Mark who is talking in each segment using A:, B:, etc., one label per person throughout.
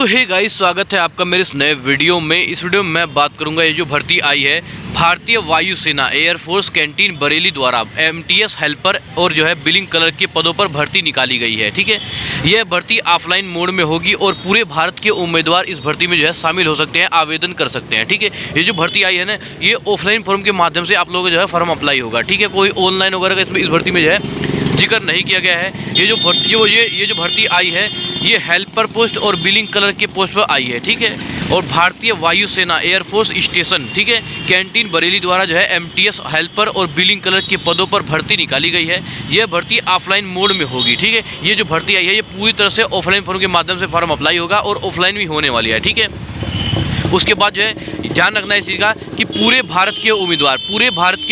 A: तो hey guys, स्वागत है आपका मेरे इस नए वीडियो में। इस वीडियो में मैं बात करूंगा ये जो भर्ती आई है भारतीय वायुसेना एयरफोर्स कैंटीन बरेली द्वारा एमटीएस हेल्पर और जो है बिलिंग कलर के पदों पर भर्ती निकाली गई है। ठीक है, यह भर्ती ऑफलाइन मोड में होगी और पूरे भारत के उम्मीदवार इस भर्ती में जो है शामिल हो सकते हैं, आवेदन कर सकते हैं। ठीक है, ये जो भर्ती आई है ना, ये ऑफलाइन फॉर्म के माध्यम से आप लोगों का जो है फॉर्म अप्लाई होगा। ठीक है, कोई ऑनलाइन वगैरह का इसमें इस भर्ती में जो है जिक्र नहीं किया गया है। ये जो भर्ती आई है ये हेल्पर पोस्ट और बिलिंग कलर के पोस्ट पर आई है। ठीक है, और भारतीय वायुसेना एयरफोर्स स्टेशन ठीक है कैंटीन बरेली द्वारा जो है एमटीएस हेल्पर और बिलिंग कलर के पदों पर भर्ती निकाली गई है। यह भर्ती ऑफलाइन मोड में होगी। ठीक है, ये जो भर्ती आई है ये पूरी तरह से ऑफलाइन फॉर्म के माध्यम से फॉर्म अप्लाई होगा और ऑफलाइन भी होने वाली है। ठीक है, उसके बाद जो है ध्यान रखना है इस चीज़ का कि पूरे भारत के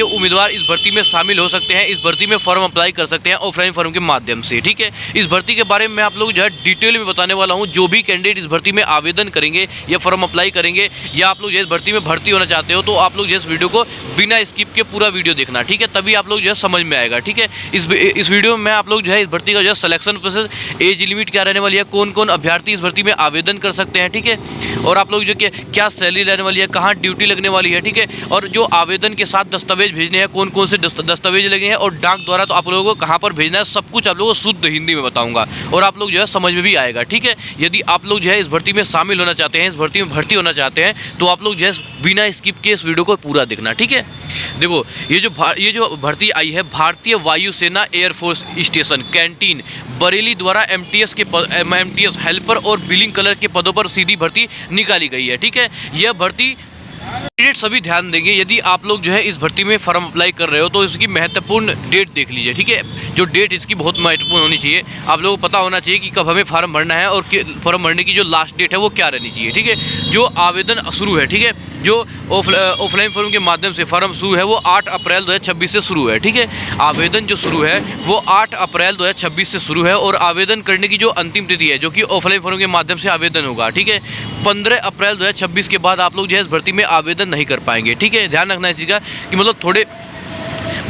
A: उम्मीदवार इस भर्ती में शामिल हो सकते हैं, इस भर्ती में फॉर्म अप्लाई कर सकते हैं ऑफलाइन फॉर्म के माध्यम से। ठीक है, इस भर्ती के बारे में मैं आप लोग जो है डिटेल में बताने वाला हूं। जो भी कैंडिडेट इस भर्ती में आवेदन करेंगे या फॉर्म अप्लाई करेंगे या आप लोग जो इस भर्ती में भर्ती होना चाहते हो तो आप लोग जो इस वीडियो को बिना स्किप के पूरा वीडियो देखना। ठीक है, तभी आप लोग जो है समझ में आएगा। ठीक है, इस वीडियो में आप लोग जो है इस भर्ती का जो है सिलेक्शन प्रोसेस, एज लिमिट क्या रहने वाली है, कौन कौन अभ्यर्थी इस भर्ती में आवेदन कर सकते हैं। ठीक है, और आप लोग जो क्या सैलरी रहने वाली है, कहाँ ड्यूटी लगने वाली है। ठीक है, और जो आवेदन के साथ दस्तावेज भेजने हैं, कौन कौन से दस्तावेज लगे हैं और डाक द्वारा तो आप लोगों को कहाँ पर भेजना है, सब कुछ आप लोगों को शुद्ध हिंदी में बताऊंगा और आप लोग जो है समझ में भी आएगा। ठीक है, यदि आप लोग जो है इस भर्ती में शामिल होना चाहते हैं, इस भर्ती में भर्ती होना चाहते हैं तो आप लोग जो है बिना स्किप के इस वीडियो को पूरा देखना। ठीक है, देखो ये जो भर्ती आई है भारतीय वायुसेना एयरफोर्स स्टेशन कैंटीन बरेली द्वारा एमटीएस हेल्पर और बिलिंग कलर के पदों पर सीधी भर्ती निकाली गई है। ठीक है, यह भर्ती डेट सभी ध्यान देंगे। यदि आप लोग जो है इस भर्ती में फॉर्म अप्लाई कर रहे हो तो इसकी महत्वपूर्ण डेट देख लीजिए। ठीक है, जो डेट इसकी बहुत महत्वपूर्ण होनी चाहिए, आप लोगों को पता होना चाहिए कि कब हमें फॉर्म भरना है और फॉर्म भरने की जो लास्ट डेट है वो क्या रहनी चाहिए। ठीक है, जो आवेदन शुरू है, ठीक है, जो ऑफलाइन फॉर्म के माध्यम से फॉर्म शुरू है वो 8 अप्रैल 2026 से शुरू है। ठीक है, आवेदन जो शुरू है वो 8 अप्रैल 2026 से शुरू है और आवेदन करने की जो अंतिम तिथि है जो कि ऑफलाइन फॉर्म के माध्यम से आवेदन होगा। ठीक है, 15 अप्रैल 2026 के बाद आप लोग जो है इस भर्ती में आवेदन नहीं कर पाएंगे। ठीक है, ध्यान रखना है इस चीज़ का कि मतलब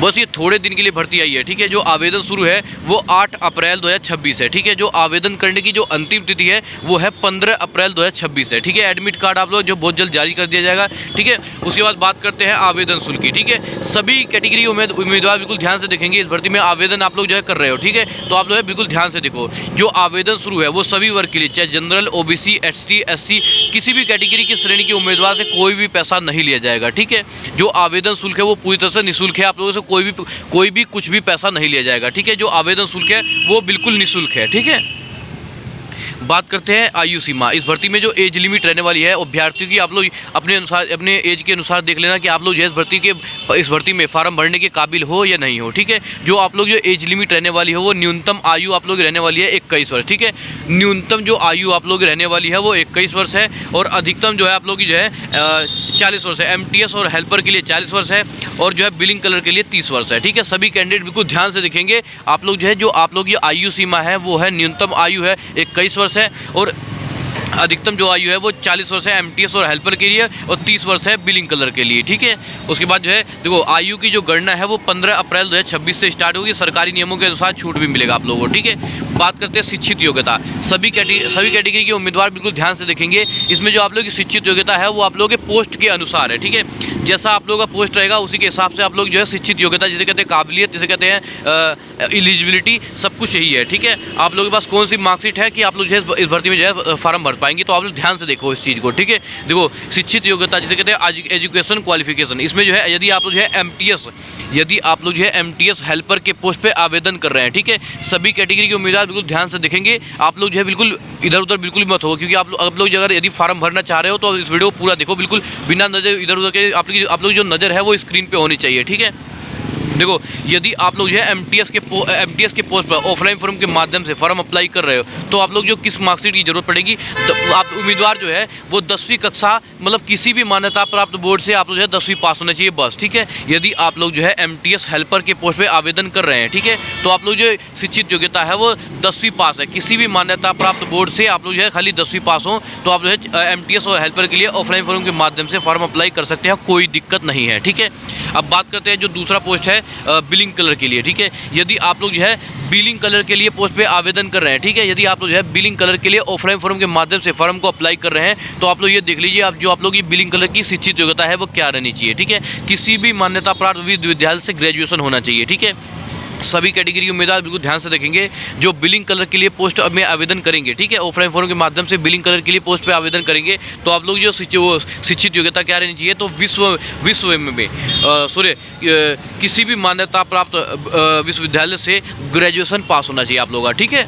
A: बस ये थोड़े दिन के लिए भर्ती आई है। ठीक है, जो आवेदन शुरू है वो 8 अप्रैल 2026 है। ठीक है, जो आवेदन करने की जो अंतिम तिथि है वो है 15 अप्रैल 2026 है। ठीक है, एडमिट कार्ड आप लोग जो बहुत जल्द जारी कर दिया जाएगा। ठीक है, उसके बाद बात करते हैं आवेदन शुल्क की। ठीक है, सभी कैटेगरी उम्मीदवार बिल्कुल ध्यान से देखेंगे। इस भर्ती में आवेदन आप लोग जो है कर रहे हो। ठीक है, तो आप लोग बिल्कुल ध्यान से देखो। जो आवेदन शुरू है वो सभी वर्ग के लिए, चाहे जनरल, ओबीसी, एसटी, एससी, किसी भी कैटेगरी की श्रेणी के उम्मीदवार से कोई भी पैसा नहीं लिया जाएगा। ठीक है, जो आवेदन शुल्क है वो पूरी तरह से निःशुल्क है, आप लोगों से कोई भी कुछ भी पैसा नहीं लिया जाएगा। ठीक है, जो आवेदन शुल्क है वो बिल्कुल निःशुल्क है। ठीक है, बात करते हैं आयु सीमा। इस भर्ती में जो एज लिमिट रहने वाली है अभ्यर्थियों की, आप लोग अपने एज के अनुसार देख लेना कि आप लोग जो इस भर्ती में फॉर्म भरने के काबिल हो या नहीं हो। ठीक है, जो आप लोग जो एज लिमिट रहने वाली है वो न्यूनतम आयु आप लोग रहने वाली है 21 वर्ष। ठीक है, न्यूनतम जो आयु आप लोग रहने वाली है वो 21 वर्ष है और अधिकतम जो है आप लोग की जो है 40 वर्ष है। एमटीएस और हेल्पर के लिए 40 वर्ष है और जो है बिलिंग कलर के लिए 30 वर्ष है। ठीक है, सभी कैंडिडेट बिल्कुल ध्यान से देखेंगे। आप लोग जो है जो आप लोग की आयु सीमा है वो है, न्यूनतम आयु है 21 वर्ष है और अधिकतम जो आयु है वो 40 वर्ष है एमटीएस और हेल्पर के लिए और 30 वर्ष है बिलिंग कलर के लिए। ठीक है, उसके बाद जो है देखो आयु की जो गणना है वो 15 अप्रैल 2026 से स्टार्ट होगी। सरकारी नियमों के अनुसार छूट भी मिलेगा आप लोगों को। ठीक है, बात करते हैं शिक्षित योग्यता। सभी कैटेगरी के उम्मीदवार बिल्कुल ध्यान से देखेंगे। इसमें जो आप लोग की शिक्षित योग्यता है वो आप लोगों के पोस्ट के अनुसार है। ठीक है, जैसा आप लोगों का पोस्ट रहेगा उसी के हिसाब से आप लोग जो है शिक्षित योग्यता, जिसे कहते हैं काबिलियत, जिसे कहते हैं एलिजिबिलिटी, सब कुछ यही है। ठीक है, आप लोगों के पास कौन सी मार्कशीट है कि आप लोग जो है इस भर्ती में जो है फॉर्म भर पाएंगे, तो आप लोग ध्यान से देखो इस चीज़ को। ठीक है, देखो शिक्षित योग्यता जिसे कहते हैं एजुकेशन क्वालिफिकेशन, इसमें जो है यदि आप लोग जो है एमटीएस हेल्पर के पोस्ट पे आवेदन कर रहे हैं। ठीक है, सभी कैटेगरी के उम्मीदवार बिल्कुल ध्यान से देखेंगे। आप लोग जो है बिल्कुल इधर उधर बिल्कुल मत हो, क्योंकि आप लोग अगर यदि फॉर्म भरना चाह रहे हो तो इस वीडियो को पूरा देखो, बिल्कुल बिना नजर इधर उधर के। आप लोग जो नज़र है वो स्क्रीन पे होनी चाहिए। ठीक है, देखो यदि आप लोग जो है एमटीएस के पोस्ट पर ऑफलाइन फॉर्म के माध्यम से फॉर्म अप्लाई कर रहे हो तो आप लोग जो किस मार्कशीट की जरूरत पड़ेगी, तो आप उम्मीदवार जो है वो 10वीं कक्षा मतलब किसी भी मान्यता प्राप्त बोर्ड से आप लोग जो है 10वीं पास होना चाहिए बस। ठीक है, यदि आप लोग जो है एमटीएस हेल्पर के पोस्ट पे आवेदन कर रहे हैं, ठीक है, तो आप लोग जो शिक्षित योग्यता है वो 10वीं पास है। किसी भी मान्यता प्राप्त बोर्ड से आप लोग जो है खाली 10वीं पास हो तो आप जो है एमटीएस और हेल्पर के लिए ऑफलाइन फॉर्म के माध्यम से फॉर्म अप्लाई कर सकते हैं, कोई दिक्कत नहीं है। ठीक है, अब बात करते हैं जो दूसरा पोस्ट है बिलिंग कलर के लिए, ठीक है। यदि आप लोग जो है बिलिंग कलर के लिए पोस्ट पे आवेदन कर रहे हैं, ठीक है, यदि आप लोग जो है बिलिंग कलर के लिए ऑफलाइन फॉर्म के माध्यम से फॉर्म को अप्लाई कर रहे हैं, तो आप लोग ये देख लीजिए आप लोग की बिलिंग कलर की शिक्षित योग्यता है वो क्या रहनी चाहिए, ठीक है। किसी भी मान्यता प्राप्त विश्वविद्यालय से ग्रेजुएशन होना चाहिए, ठीक है। सभी कैटेगरी उम्मीदवार बिल्कुल ध्यान से देखेंगे जो बिलिंग कलर के लिए पोस्ट में आवेदन करेंगे, ठीक है, ऑफलाइन फॉर्म के माध्यम से बिलिंग कलर के लिए पोस्ट पे आवेदन करेंगे, तो आप लोग जो शिक्षित योग्यता क्या रहनी चाहिए, तो विश्व में किसी भी मान्यता प्राप्त विश्वविद्यालय से ग्रेजुएशन पास होना चाहिए आप लोगों का, ठीक है।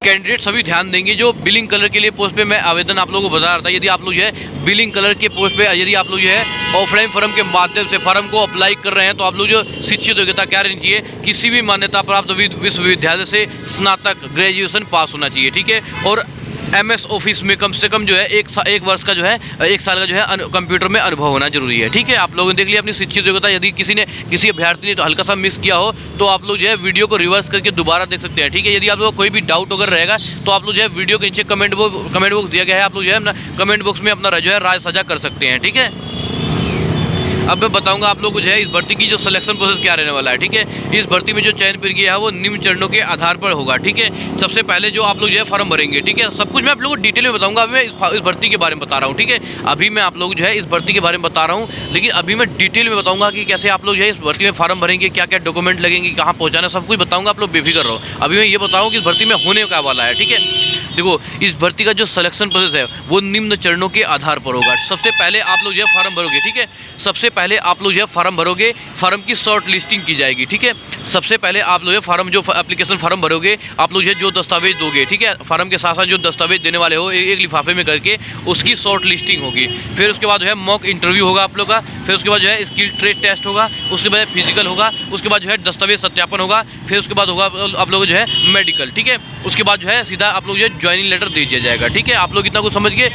A: कैंडिडेट सभी ध्यान देंगे जो बिलिंग कलर के लिए पोस्ट पे मैं आवेदन आप लोगों को बता रहा था, यदि आप लोग जो है बिलिंग कलर के पोस्ट पे यदि आप लोग जो है ऑफलाइन फॉर्म के माध्यम से फॉर्म को अप्लाई कर रहे हैं, तो आप लोग जो शिक्षित योग्यता क्या रहनी चाहिए, किसी भी मान्यता प्राप्त विश्वविद्यालय से स्नातक ग्रेजुएशन पास होना चाहिए, ठीक है। और MS ऑफिस में कम से कम जो है एक वर्ष का जो है 1 साल का जो है कंप्यूटर में अनुभव होना जरूरी है, ठीक है। आप लोगों ने देख लिया अपनी शिक्षित योग्यता। यदि किसी अभ्यर्थी ने तो हल्का सा मिस किया हो तो आप लोग जो है वीडियो को रिवर्स करके दोबारा देख सकते हैं, ठीक है। यदि आप लोगों को कोई भी डाउट अगर रहेगा तो आप लोग जो है वीडियो के नीचे कमेंट बॉक्स दिया गया है, आप लोग जो है अपना कमेंट बॉक्स में अपना जो है राय साझा कर सकते हैं, ठीक है। अब मैं बताऊंगा आप लोग को जो है इस भर्ती की जो सिलेक्शन प्रोसेस क्या रहने वाला है, ठीक है। इस भर्ती में जो चयन प्रक्रिया है वो निम्न चरणों के आधार पर होगा, ठीक है। सबसे पहले जो आप लोग जो है फॉर्म भरेंगे, ठीक है, सब कुछ मैं आप लोगों को डिटेल में बताऊंगा। अभी मैं इस भर्ती के बारे में बता रहा हूँ, ठीक है। अभी मैं आप लोग जो है इस भर्ती के बारे में बता रहा हूँ, लेकिन अभी मैं डिटेल में बताऊंगा कि कैसे आप लोग जो है इस भर्ती में फॉर्म भरेंगे, क्या क्या डॉक्यूमेंट लगेंगे, कहाँ पहुँचाना, सब कुछ बताऊंगा। आप लोग बेफिक्र रहो। अभी मैं ये बता रहा हूँ कि इस भर्ती में होने का वाला है, ठीक है। देखो इस भर्ती का जो सिलेक्शन प्रोसेस है वो निम्न चरणों के आधार पर होगा। सबसे पहले आप लोग जो है फॉर्म भरोगे, ठीक है। सबसे पहले आप लोग जो है फॉर्म भरोगे, फॉर्म की शॉर्ट लिस्टिंग की जाएगी, ठीक है। सबसे पहले आप लोग फॉर्म जो एप्लीकेशन फॉर्म भरोगे, आप लोग जो दस्तावेज दोगे, ठीक है, फॉर्म के साथ साथ जो दस्तावेज देने वाले हो एक लिफाफे में करके उसकी शॉर्ट लिस्टिंग होगी। फिर उसके बाद जो है मॉक इंटरव्यू होगा आप लोग का। फिर उसके बाद जो है स्किल ट्रेड टेस्ट होगा, उसके बाद फिजिकल होगा, उसके बाद जो है दस्तावेज सत्यापन होगा, फिर उसके बाद होगा आप लोग जो है मेडिकल, ठीक है। उसके बाद जो है सीधा आप लोग जो है ज्वाइनिंग लेटर दे दिया जाएगा, ठीक है। आप लोग इतना कुछ समझ गए।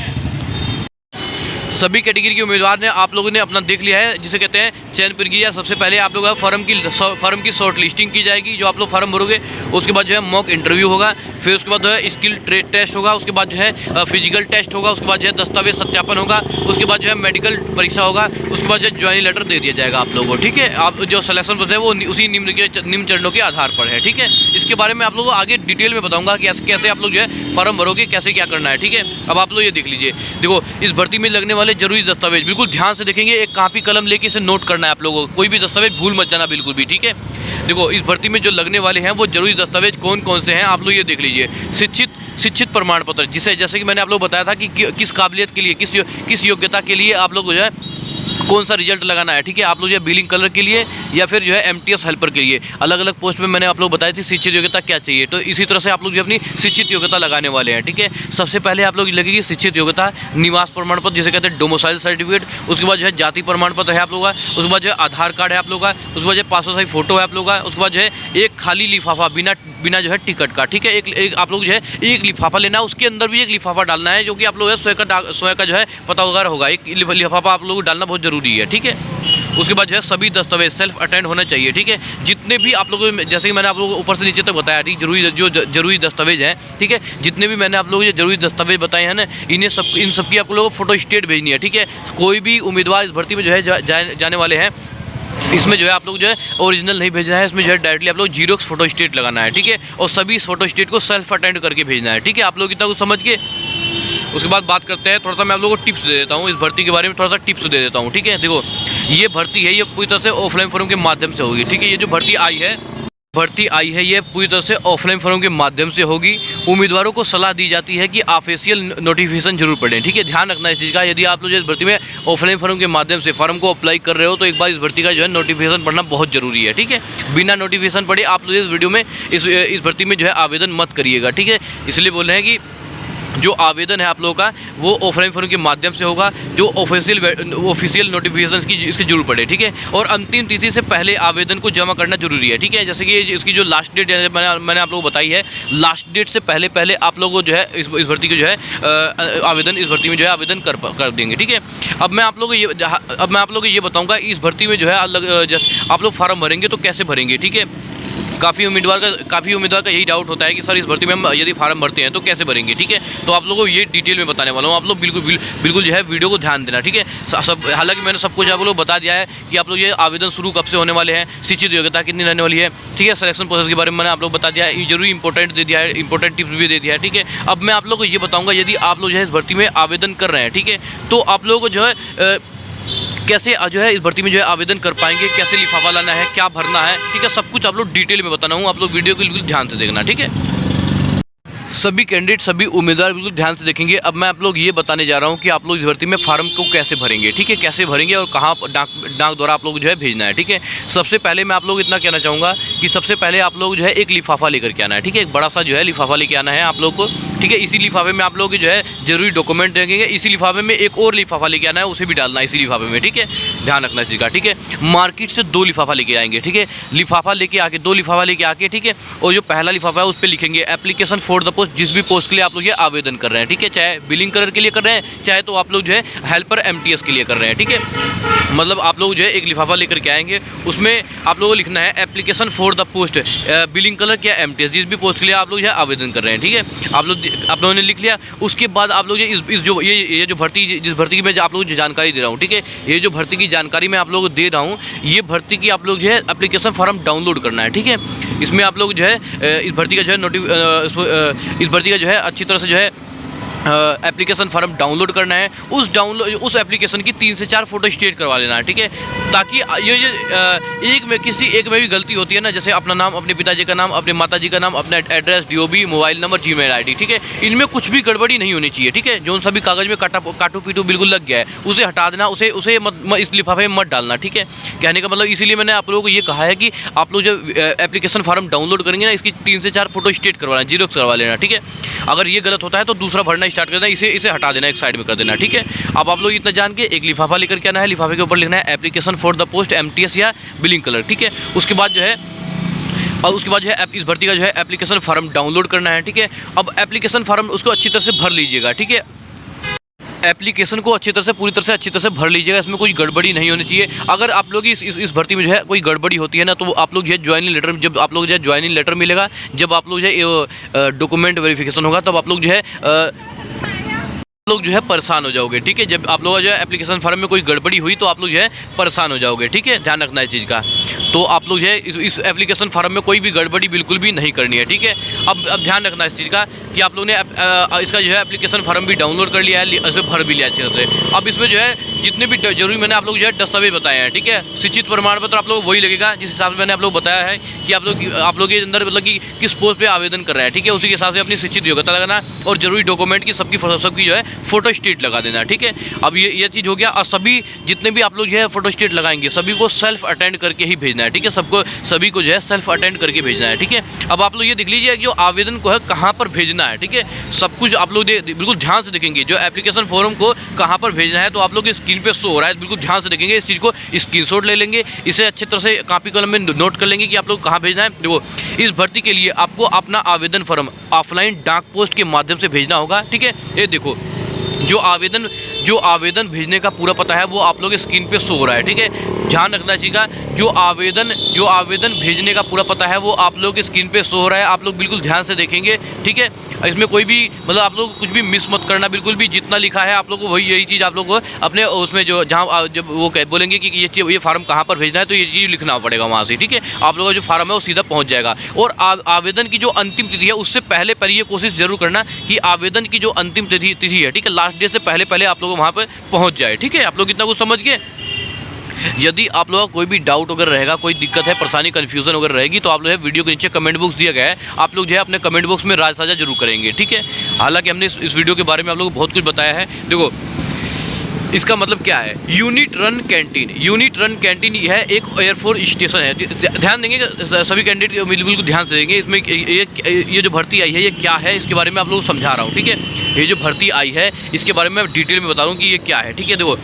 A: सभी कैटेगरी के उम्मीदवार ने आप लोगों ने अपना देख लिया है, जिसे कहते हैं चयन प्रक्रिया। सबसे पहले आप लोग फॉर्म की शॉर्ट लिस्टिंग की जाएगी, जो आप लोग फॉर्म भरोगे। उसके बाद जो है मॉक इंटरव्यू होगा, फिर उसके बाद जो है स्किल ट्रेड टेस्ट होगा, उसके बाद जो है फिजिकल टेस्ट होगा, उसके बाद जो है दस्तावेज सत्यापन होगा, उसके बाद जो है मेडिकल परीक्षा होगा, उसके बाद जो है ज्वाइनिंग लेटर दे दिया जाएगा आप लोगों को, ठीक है। आप जो सिलेक्शन प्रोसेस है वो उसी निम्न चरणों के आधार पर है, ठीक है। इसके बारे में आप लोगों को आगे डिटेल में बताऊंगा कि कैसे आप लोग जो है फॉर्म भरोगे, कैसे क्या करना है, ठीक है। अब आप लोग ये देख लीजिए। देखो इस भर्ती में लगने वाले जरूरी दस्तावेज बिल्कुल ध्यान से देखेंगे, एक कॉपी कलम लेके इसे नोट करना है आप लोगों को। कोई भी दस्तावेज भूल मत जाना बिल्कुल भी, ठीक है। देखो इस भर्ती में जो लगने वाले हैं वो जरूरी दस्तावेज कौन कौन से हैं, आप लोग ये देख लीजिए। शिक्षित प्रमाण पत्र, जैसे कि मैंने आप लोग बताया था कि किस काबिलियत के लिए, किस योग्यता के लिए आप लोग जो है कौन सा रिजल्ट लगाना है, ठीक है। आप लोग जो है बिलिंग कलर के लिए या फिर जो है MTS हेल्पर के लिए अलग अलग पोस्ट में मैंने आप लोग बताई थी शिक्षित योग्यता क्या चाहिए, तो इसी तरह से आप लोग जो अपनी शिक्षित योग्यता लगाने वाले हैं, ठीक है। सबसे पहले आप लोग लगेगी शिक्षित योग्यता, निवास प्रमाण पत्र जिसे कहते हैं डोमिसाइल सर्टिफिकेट, उसके बाद जो है जाति प्रमाण पत्र है आप लोग का, उसके बाद जो है आधार कार्ड है आप लोग का, उसके बाद जो है पासपोर्ट साइज फोटो है आप लोग का, उसके बाद जो है एक खाली लिफाफा बिना जो है टिकट का, ठीक है। एक आप लोग जो है एक लिफाफा लेना है, उसके अंदर भी एक लिफाफा डालना है, जो कि आप लोग स्वयं का जो है पता वगैरह होगा। एक लिफाफा आप लोग को डालना बहुत जरूरी है, ठीक है। उसके बाद जो है सभी दस्तावेज सेल्फ अटेंड होना चाहिए, ठीक है। जितने भी आप लोगों जैसे कि मैंने आप लोगों को ऊपर से नीचे तक बताया, ठीक, जरूरी दस्तावेज हैं, ठीक है। जितने भी मैंने आप लोगों को जरूरी दस्तावेज बताए हैं ना, इन सब की आप लोगों को फोटो स्टेट भेजनी है, ठीक है। कोई भी उम्मीदवार इस भर्ती में जो है जाने वाले हैं, इसमें जो है आप लोग जो है ओरिजिनल नहीं भेजना है, इसमें जो है डायरेक्टली आप लोग जीरोक्स फोटो स्टेट लगाना है, ठीक है। और सभी फोटो स्टेट को सेल्फ अटेंड करके भेजना है, ठीक है। आप लोग इतना कुछ समझ के उसके बाद बात करते हैं, थोड़ा सा मैं आप लोगों को टिप्स दे देता हूँ इस भर्ती के बारे में, थोड़ा सा टिप्स दे देता हूँ, ठीक है। देखो ये भर्ती है, ये पूरी तरह से ऑफलाइन फॉर्म के माध्यम से होगी, ठीक है। ये जो भर्ती आई है ये पूरी तरह से ऑफलाइन फॉर्म के माध्यम से होगी। उम्मीदवारों को सलाह दी जाती है कि ऑफिशियल नोटिफिकेशन जरूर पढ़ें, ठीक है। ध्यान रखना इस चीज़ का, यदि आप लोग इस भर्ती में ऑफलाइन फॉर्म के माध्यम से फॉर्म को अप्लाई कर रहे हो तो एक बार इस भर्ती का जो है नोटिफिकेशन पढ़ना बहुत जरूरी है, ठीक है। बिना नोटिफिकेशन पढ़े आप लोग इस वीडियो में इस भर्ती में जो है आवेदन मत करिएगा, ठीक है। इसलिए बोल रहे हैं कि जो आवेदन है आप लोगों का वो ऑफलाइन फॉर्म के माध्यम से होगा, जो ऑफिशियल नोटिफिकेशन की इसकी जरूर पड़े, ठीक है। और अंतिम तिथि से पहले आवेदन को जमा करना जरूरी है, ठीक है। जैसे कि इसकी जो लास्ट डेट है मैंने आप लोगों को बताई है, लास्ट डेट से पहले आप लोगों को जो है इस भर्ती को जो है आवेदन इस भर्ती में जो है आवेदन कर देंगे, ठीक है। अब मैं आप लोगों को ये बताऊँगा इस भर्ती में जो है जैसे आप लोग फॉर्म भरेंगे तो कैसे भरेंगे, ठीक है। काफ़ी उम्मीदवार का यही डाउट होता है कि सर इस भर्ती में हम यदि फार्म भरते हैं तो कैसे भरेंगे, ठीक है। तो आप लोगों को ये डिटेल में बताने वाला हूँ, आप लोग बिल्कुल जो है वीडियो को ध्यान देना, ठीक है। सब हालांकि मैंने सब कुछ आप लोग बता दिया है कि आप लोग ये आवेदन शुरू कब से होने वाले हैं, शिक्षित योग्यता कितनी रहने वाली है, ठीक है। सिलेक्शन प्रोसेस के बारे में मैंने आप लोग बता दिया है, जरूरी इंपॉर्टेंट दे दिया है, इंपॉर्टेंट टिप्स भी दे दिया है, ठीक है। अब मैं आप लोग को ये बताऊँगा यदि आप लोग जो है इस भर्ती में आवेदन कर रहे हैं, ठीक है, तो आप लोगों को जो है कैसे जो है इस भर्ती में जो है आवेदन कर पाएंगे, कैसे लिफाफा लाना है, क्या भरना है, ठीक है। सब कुछ आप लोग डिटेल में बताना हूँ, आप लोग वीडियो को बिल्कुल ध्यान से देखना, ठीक है। सभी कैंडिडेट, सभी उम्मीदवार बिल्कुल ध्यान से देखेंगे। अब मैं आप लोग ये बताने जा रहा हूँ कि आप लोग इस भर्ती में फार्म को कैसे भरेंगे, ठीक है, कैसे भरेंगे और कहाँ डाक द्वारा आप लोग जो है भेजना है, ठीक है। सबसे पहले मैं आप लोग इतना कहना चाहूँगा कि सबसे पहले आप लोग जो है एक लिफाफा लेकर के आना है, ठीक है। एक बड़ा सा जो है लिफाफा लेके आना है आप लोग को, ठीक है। इसी लिफाफे में आप लोग जो है जरूरी डॉक्यूमेंट देंगे, इसी लिफाफे में एक और लिफाफा लेके आना है, उसे भी डालना है इसी लिफाफे में, ठीक है। ध्यान रखना इस चीज़ का, ठीक है। मार्केट से 2 लिफाफा लेके आएंगे, ठीक है। लिफाफा लेके आके 2 लिफाफा लेके आके, ठीक है। और जो पहला लिफाफा है उस पर लिखेंगे एप्लीकेशन फॉर द पोस्ट, जिस भी पोस्ट के लिए आप लोग ये आवेदन कर रहे हैं, ठीक है। चाहे बिलिंग कलर के लिए कर रहे हैं, चाहे तो आप लोग जो है हेल्पर एमटीएस के लिए कर रहे हैं, ठीक है। मतलब आप लोग जो है एक लिफाफा लेकर के आएंगे, उसमें आप लोगों को लिखना है application for the post billing colour क्या एमटीएस, जिस भी पोस्ट के लिए आप लोग जो है आवेदन कर रहे हैं, ठीक है। आप लोगों ने लिख लिया। उसके बाद आप लोग ये जो भर्ती, जिस भर्ती की मैं आप लोगों को जानकारी दे रहा हूँ, ठीक है, ये जो भर्ती की जानकारी मैं आप लोगों को दे रहा हूँ, ये भर्ती की आप लोग जो है एप्लीकेशन फॉर्म डाउनलोड करना है, ठीक है। इसमें आप लोग जो है इस भर्ती का जो है इस भर्ती का जो है अच्छी तरह से जो है एप्लीकेशन फॉर्म डाउनलोड करना है। उस एप्लीकेशन की 3 से 4 फोटो स्टेट करवा लेना है, ठीक है। ताकि किसी एक में भी गलती होती है ना, जैसे अपना नाम, अपने पिताजी का नाम, अपने माताजी का नाम, अपना address, DOB, mobile number, Gmail ID, ठीक है। इनमें कुछ भी गड़बड़ी नहीं होनी चाहिए, ठीक है। जो सभी कागज में काटू पीटू बिल्कुल लग गया है, उसे हटा देना, उसे इस लिफाफे में मत डालना, ठीक है। कहने का मतलब इसीलिए मैंने आप लोगों को ये कहा है कि आप लोग जब एप्लीकेशन फॉर्म डाउनलोड करेंगे ना, इसकी 3 से 4 फोटो स्टेट करवाना, जीरोक्स करवा लेना, ठीक है। अगर ये गलत होता है तो दूसरा भरना स्टार्ट कर देना, इसे हटा देना, एक साइड में कर देना, ठीक है। अब आप लोग इतना जान के एक लिफाफा लेकर के आना है, लिफाफे के ऊपर लिखना है application for the post MTS या बिलिंग कलर, ठीक है। उसके बाद जो है इस भर्ती का जो है एप्लीकेशन फॉर्म डाउनलोड करना है, ठीक है। अब एप्लीकेशन फॉर्म उसको अच्छी तरह से भर लीजिएगा, ठीक है। एप्लीकेशन को अच्छी तरह से, पूरी तरह से अच्छी तरह से भर लीजिएगा, इसमें कोई गड़बड़ी नहीं होनी चाहिए। अगर आप लोग इस भर्ती में जो है कोई गड़बड़ी होती है ना, तो आप लोग जो है ज्वाइनिंग लेटर, जब आप लोग जो है ज्वाइनिंग लेटर मिलेगा, जब आप लोग जो है डॉक्यूमेंट वेरिफिकेशन होगा, तब आप लोग जो है परेशान हो जाओगे, ठीक है। जब आप लोग जो है एप्लीकेशन फॉर्म में कोई गड़बड़ी हुई तो आप लोग जो है परेशान हो जाओगे, ठीक है। ध्यान रखना है इस चीज़ का। तो आप लोग जो है इस एप्लीकेशन फॉर्म में कोई भी गड़बड़ी बिल्कुल भी नहीं करनी है, ठीक है। अब ध्यान रखना है इस चीज़ का कि आप लोग ने इसका जो है एप्लीकेशन फॉर्म भी डाउनलोड कर लिया है, इसमें भर भी लिया अच्छी तरह से। अब इसमें जो है जितने भी जरूरी मैंने आप लोग जो है दस्तावेज बताए हैं, ठीक है। शिक्षित प्रमाण पत्र आप लोग वही लगेगा जिस हिसाब से मैंने आप लोग बताया है कि आप लोग के अंदर मतलब कि किस पोस्ट पे आवेदन कर रहे हैं, ठीक है। उसी के हिसाब से अपनी शिक्षित योग्यता लगाना और जरूरी डॉक्यूमेंट की सबकी जो है फोटो स्टेट लगा देना, ठीक है। अब ये चीज़ हो गया। और जितने भी आप लोग जो है फोटो स्टेट लगाएंगे, सभी को सेल्फ अटेंड करके ही भेजना है, ठीक है। सभी को जो है सेल्फ अटेंड करके भेजना है, ठीक है। अब आप लोग ये देख लीजिए कि जो आवेदन को है कहाँ पर भेजना है, ठीक है। सब कुछ आप लोग बिल्कुल ध्यान से देखेंगे, जो एप्लीकेशन फॉर्म को कहाँ पर भेजना है, तो आप लोग स्क्रीन पे शो हो रहा है, बिल्कुल ध्यान से देखेंगे। इस चीज़ को स्क्रीनशॉट ले लेंगे, इसे अच्छी तरह से कॉपी कलम में नोट कर लेंगे कि आप लोग कहाँ भेजना है। देखो, इस भर्ती के लिए आपको अपना आवेदन फॉर्म ऑफलाइन डाक पोस्ट के माध्यम से भेजना होगा, ठीक है। ये देखो, जो आवेदन भेजने का पूरा पता है वो आप लोग स्क्रीन पे शो हो रहा है, ठीक है। ध्यान रखना चाहिए, जो आवेदन भेजने का पूरा पता है वो आप लोग स्क्रीन पे शो हो रहा है। आप लोग बिल्कुल ध्यान से देखेंगे, ठीक है। इसमें कोई भी मतलब आप लोग कुछ भी मिस मत करना, बिल्कुल भी जितना लिखा है आप लोग को वही यही चीज़ आप लोग को अपने उसमें जहाँ जब वो बोलेंगे कि ये फार्म कहाँ पर भेजना है, तो ये चीज़ लिखना पड़ेगा वहाँ से, ठीक है। आप लोगों का जो फार्म है वो सीधा पहुँच जाएगा। और आवेदन की जो अंतिम तिथि है उससे पहले ये कोशिश जरूर करना कि आवेदन की जो अंतिम तिथि है, ठीक है, लास्ट डेट से पहले आप लोग वहाँ पर पहुँच जाए, ठीक है। आप लोग इतना कुछ समझ गए। यदि आप लोगों का कोई भी डाउट वगैरह रहेगा, कोई दिक्कत है, परेशानी, कन्फ्यूजन वगैरह रहेगी, तो आप लोग वीडियो के नीचे कमेंट बॉक्स दिया गया है, आप लोग जो है अपने कमेंट बॉक्स में राय साझा जरूर करेंगे, ठीक है। हालांकि हमने इस वीडियो के बारे में आप लोगों को बहुत कुछ बताया है। देखो, इसका मतलब क्या है, यूनिट रन कैंटीन यह एक एयरफोर्स स्टेशन है। ध्यान देंगे, सभी कैंडिडेट बिल्कुल ध्यान से देंगे। इसमें ये जो भर्ती आई है ये क्या है, इसके बारे में आप लोगों को समझा रहा हूँ, ठीक है। ये जो भर्ती आई है इसके बारे में डिटेल में बता रहा हूँ कि ये क्या है, ठीक है। देखो,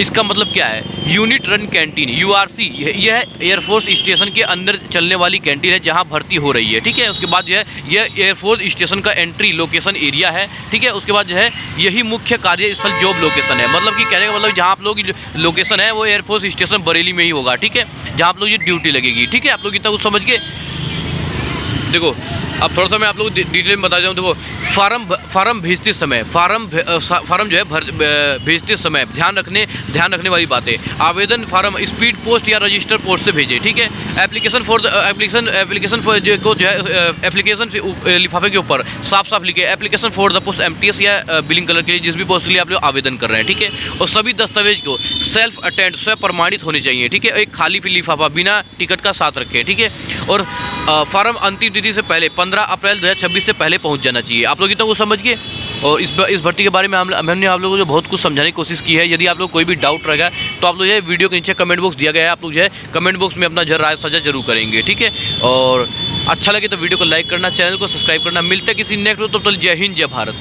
A: इसका मतलब क्या है, यूनिट रन कैंटीन URC, यह एयरफोर्स स्टेशन के अंदर चलने वाली कैंटीन है जहां भर्ती हो रही है, ठीक है। उसके बाद जो है यह एयरफोर्स स्टेशन का एंट्री लोकेशन एरिया है, ठीक है। उसके बाद जो है यही मुख्य कार्यस्थल जॉब लोकेशन है, मतलब कि कहने का मतलब जहां आप लोग की लोकेशन है वो एयरफोर्स स्टेशन बरेली में ही होगा, ठीक है, जहां आप लोग ये ड्यूटी लगेगी, ठीक है। आप लोग इतना कुछ समझ गए। देखो अब थोड़ा सा मैं आप लोगों को डिटेल में बता दूँ। देखो फार्म भेजते समय फार्म जो है भेजते समय ध्यान रखने वाली बातें। आवेदन फार्म स्पीड पोस्ट या रजिस्टर पोस्ट से भेजें, ठीक है। एप्लीकेशन फॉर जो है एप्लीकेशन लिफाफे के ऊपर साफ साफ लिखे application for the post MTS या बिलिंग कलर के लिए जिस भी पोस्ट के लिए आप लोग आवेदन कर रहे हैं, ठीक है। और सभी दस्तावेज को सेल्फ अटेंड स्वयं प्रमाणित होने चाहिए, ठीक है। एक खाली लिफाफा बिना टिकट का साथ रखें, ठीक है। और फार्म अंतिम तिथि से पहले 15 अप्रैल 2026 से पहले पहुंच जाना चाहिए। आप लोग इतना कुछ समझ गए। और इस भर्ती के बारे में हमने आप लोगों को जो बहुत कुछ समझाने की कोशिश की है। यदि आप लोग कोई भी डाउट रहेगा तो आप लोग ये वीडियो के नीचे कमेंट बॉक्स दिया गया है, आप लोग जो है कमेंट बॉक्स में अपना राय साझा जरूर करेंगे, ठीक है। और अच्छा लगे तो वीडियो को लाइक करना, चैनल को सब्सक्राइब करना। मिलते हैं किसी नेक्स्ट, तो जय हिंद जय भारत।